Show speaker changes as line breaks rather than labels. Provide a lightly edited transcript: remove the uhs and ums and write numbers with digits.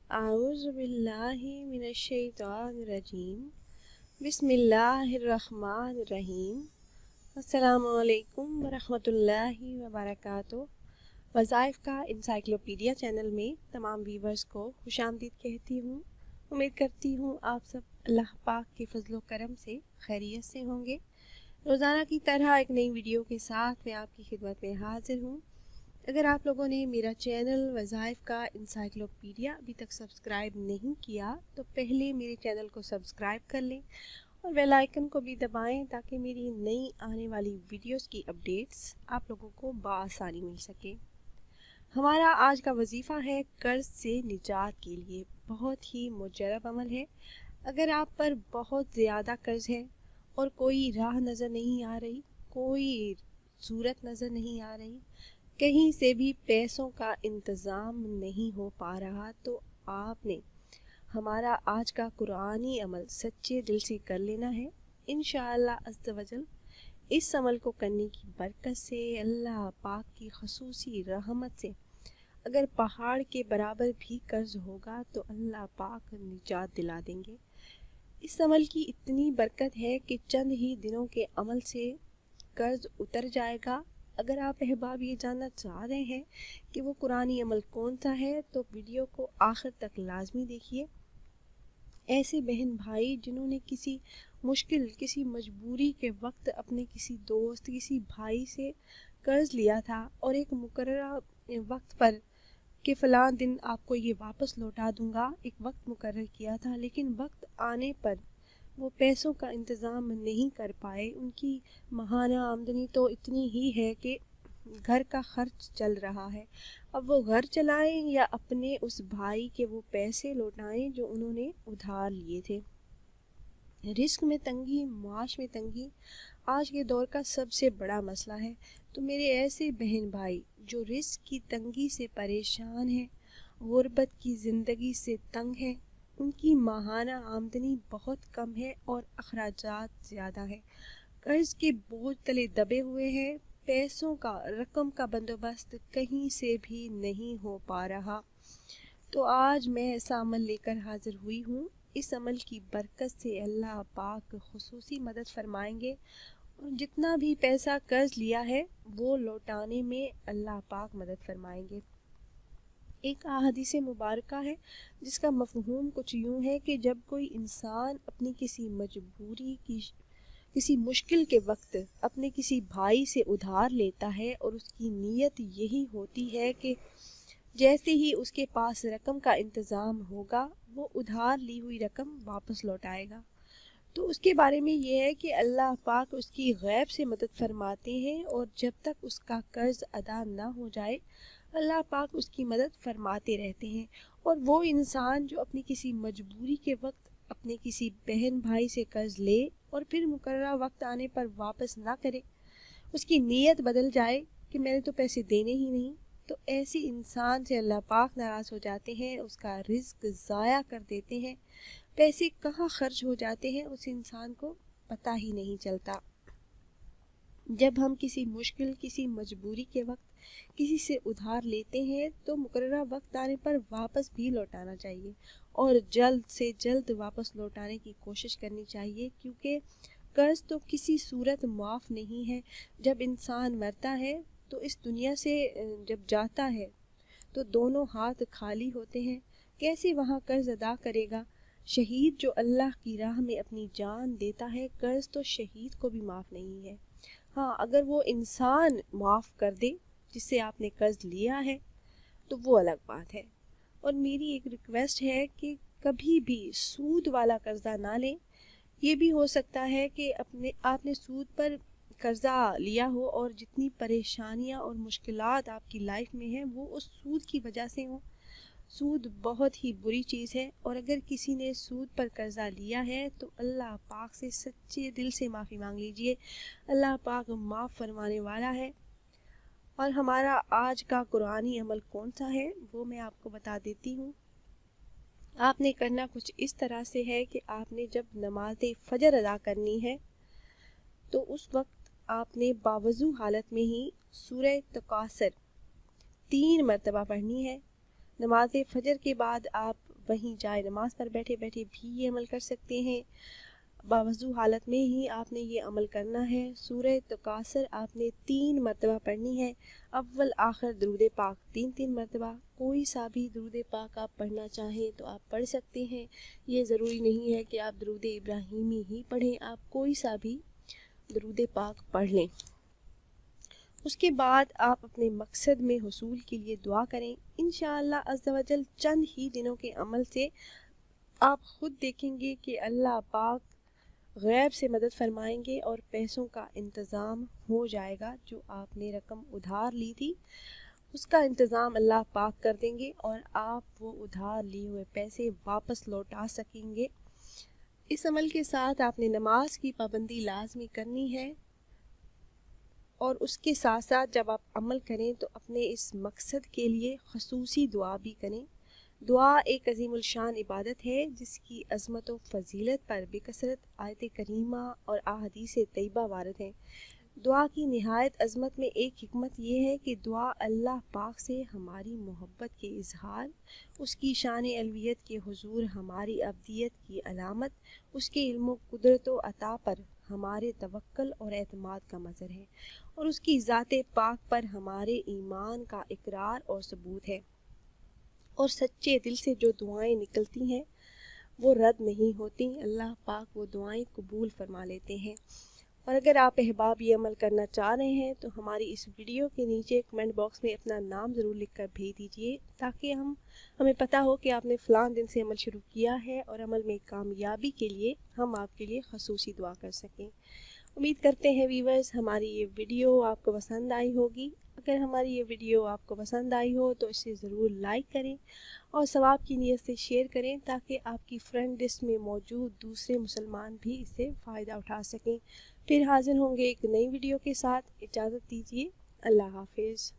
أعوذ بالله من الشيطان الرجيم बिस्मिल्लाहिर्रहमानिर्रहीम अस्सलामुअलैकुम वरहमतुल्लाहि वबरकातुहू। वज़ाइफ़ का इंसाइक्लोपीडिया चैनल में तमाम व्यूवर्स को खुशामदीद कहती हूँ। उम्मीद करती हूँ आप सब अल्लाह पाक के फजलो करम से खैरियत से होंगे। रोज़ाना की तरह एक नई वीडियो के साथ मैं आपकी खिदमत में हाजिर हूँ। अगर आप लोगों ने मेरा चैनल वज़ाइफ़ का इंसाइक्लोपीडिया अभी तक सब्सक्राइब नहीं किया तो पहले मेरे चैनल को सब्सक्राइब कर लें और बेल आइकन को भी दबाएं ताकि मेरी नई आने वाली वीडियोस की अपडेट्स आप लोगों को बआसानी मिल सके। हमारा आज का वजीफ़ा है कर्ज से निजात के लिए। बहुत ही मुजरब अमल है। अगर आप पर बहुत ज़्यादा कर्ज है और कोई राह नज़र नहीं आ रही, कोई सूरत नज़र नहीं आ रही, कहीं से भी पैसों का इंतज़ाम नहीं हो पा रहा, तो आपने हमारा आज का कुरानी अमल सच्चे दिल से कर लेना है। इंशाअल्लाह अज़्ज़ वजल इस अमल को करने की बरकत से अल्लाह पाक की खसूसी रहमत से अगर पहाड़ के बराबर भी कर्ज होगा तो अल्लाह पाक निजात दिला देंगे। इस अमल की इतनी बरकत है कि चंद ही दिनों के अमल से कर्ज उतर जाएगा। अगर आप अहबाब ये जानना चाह रहे हैं कि वो कुरानी अमल कौन सा है तो वीडियो को आखिर तक लाजमी देखिए। ऐसे बहन भाई जिन्होंने किसी मुश्किल, किसी मजबूरी के वक्त अपने किसी दोस्त, किसी भाई से कर्ज लिया था और एक मुकर्ररा वक्त पर कि फ़लाँ दिन आपको ये वापस लौटा दूंगा, एक वक्त मुकर्रर किया था, लेकिन वक्त आने पर वो पैसों का इंतज़ाम नहीं कर पाए। उनकी माहाना आमदनी तो इतनी ही है कि घर का खर्च चल रहा है। अब वो घर चलाएं या अपने उस भाई के वो पैसे लौटाएं जो उन्होंने उधार लिए थे। रिस्क में तंगी, माश में तंगी आज के दौर का सबसे बड़ा मसला है। तो मेरे ऐसे बहन भाई जो रिस्क की तंगी से परेशान हैं, गुर्बत की ज़िंदगी से तंग हैं, उनकी माहाना आमदनी बहुत कम है और अखराजात ज़्यादा हैं, कर्ज के बोझ तले दबे हुए हैं, पैसों का, रकम का बंदोबस्त कहीं से भी नहीं हो पा रहा, तो आज मैं ऐसा अमल लेकर हाजिर हुई हूँ। इस अमल की बरकत से अल्लाह पाक खुसूसी मदद फरमाएंगे और जितना भी पैसा कर्ज लिया है वो लौटाने में अल्लाह पाक मदद फरमाएंगे। एक अहादीस मुबारका है जिसका मफहूम कुछ यूँ है कि जब कोई इंसान अपनी किसी मजबूरी की, किसी मुश्किल के वक्त अपने किसी भाई से उधार लेता है और उसकी नीयत यही होती है कि जैसे ही उसके पास रकम का इंतज़ाम होगा वो उधार ली हुई रकम वापस लौटाएगा, तो उसके बारे में ये है कि अल्लाह पाक उसकी गैब से मदद फरमाते हैं और जब तक उसका कर्ज अदा ना हो जाए अल्लाह पाक उसकी मदद फरमाते रहते हैं। और वो इंसान जो अपनी किसी मजबूरी के वक्त अपने किसी बहन भाई से कर्ज ले और फिर मुकर्ररा वक्त आने पर वापस ना करे, उसकी नीयत बदल जाए कि मैंने तो पैसे देने ही नहीं, तो ऐसी इंसान से अल्लाह पाक नाराज़ हो जाते हैं, उसका रिज़्क ज़ाया कर देते हैं, पैसे कहाँ खर्च हो जाते हैं उस इंसान को पता ही नहीं चलता। जब हम किसी मुश्किल, किसी मजबूरी के वक्त किसी से उधार लेते हैं तो मुकर्ररा वक्त आने पर वापस भी लौटाना चाहिए और जल्द से जल्द वापस लौटाने की कोशिश करनी चाहिए, क्योंकि कर्ज तो किसी सूरत माफ़ नहीं है। जब इंसान मरता है तो इस दुनिया से जब जाता है तो दोनों हाथ खाली होते हैं, कैसे वहाँ कर्ज अदा करेगा। शहीद जो अल्लाह की राह में अपनी जान देता है, कर्ज तो शहीद को भी माफ़ नहीं है। हाँ, अगर वो इंसान माफ़ कर दे जिससे आपने कर्ज लिया है तो वो अलग बात है। और मेरी एक रिक्वेस्ट है कि कभी भी सूद वाला कर्जा ना लें। ये भी हो सकता है कि आपने सूद पर कर्जा लिया हो और जितनी परेशानियां और मुश्किलात आपकी लाइफ में हैं वो उस सूद की वजह से हो। सूद बहुत ही बुरी चीज़ है और अगर किसी ने सूद पर कर्जा लिया है तो अल्लाह पाक से सच्चे दिल से माफ़ी मांग लीजिए। अल्लाह पाक माफ़ फरमाने वाला है। और हमारा आज का कुरानी अमल कौन सा है वो मैं आपको बता देती हूँ। आपने करना कुछ इस तरह से है कि आपने जब नमाज फजर अदा करनी है तो उस वक्त आपने बावजू हालत में ही सूरह तकासर 3 मरतबा पढ़नी है। नमाज फजर के बाद आप वहीं जाए नमाज पर बैठे बैठे भी ये अमल कर सकते हैं। बावजू हालत में ही आपने ये अमल करना है। सूरह तकासुर आपने 3 मरतबा पढ़नी है। अव्वल आखिर दरूद पाक 3 मरतबा। कोई सा भी दरूद पाक आप पढ़ना चाहें तो आप पढ़ सकते हैं। ये ज़रूरी नहीं है कि आप दरूद इब्राहिमी ही पढ़ें, आप कोई सा भी दरूद पाक पढ़ लें। उसके बाद आप अपने मकसद में हुसूल के लिए दुआ करें। इंशाअल्लाह अज़्ज़ा वजल चंद ही दिनों के अमल से आप ख़ुद देखेंगे कि अल्लाह पाक गैब से मदद फरमाएंगे और पैसों का इंतज़ाम हो जाएगा। जो आपने रकम उधार ली थी उसका इंतज़ाम अल्लाह पाक कर देंगे और आप वो उधार लिए हुए पैसे वापस लौटा सकेंगे। इस अमल के साथ आपने नमाज की पाबंदी लाजमी करनी है और उसके साथ साथ जब आप अमल करें तो अपने इस मकसद के लिए ख़ुसूसी दुआ भी करें। दुआ एक अजीमुल शान इबादत है जिसकी अज़मत व फ़जीलत पर बेकसरत आयत करीमा और अहादीस तैयबा वारद हैं। दुआ की निहायत अज़मत में एक हिकमत ये है कि दुआ अल्लाह पाक से हमारी मोहब्बत के इजहार, उसकी शान अलवियत के हुजूर हमारी अब्दियत की अलामत, उसके इल्म व कुदरत व अता पर हमारे तवक्ल और एतमाद का मज़हर है और उसकी ज़ात पाक पर हमारे ईमान का इकरार और सबूत है। और सच्चे दिल से जो दुआएं निकलती हैं वो रद्द नहीं होती। अल्लाह पाक वो दुआएं कबूल फरमा लेते हैं। और अगर आप अहबाब ये अमल करना चाह रहे हैं तो हमारी इस वीडियो के नीचे कमेंट बॉक्स में अपना नाम ज़रूर लिखकर भेज दीजिए ताकि हमें पता हो कि आपने फ़लाँ दिन से अमल शुरू किया है और अमल में कामयाबी के लिए हम आपके लिए ख़ुसूसी दुआ कर सकें। उम्मीद करते हैं वीवर्स हमारी ये वीडियो आपको पसंद आई होगी। अगर हमारी ये वीडियो आपको पसंद आई हो तो इसे ज़रूर लाइक करें और सवाब की नीयत से शेयर करें ताकि आपकी फ्रेंड लिस्ट में मौजूद दूसरे मुसलमान भी इससे फ़ायदा उठा सकें। फिर हाजिर होंगे एक नई वीडियो के साथ। इजाज़त दीजिए। अल्लाह हाफिज़।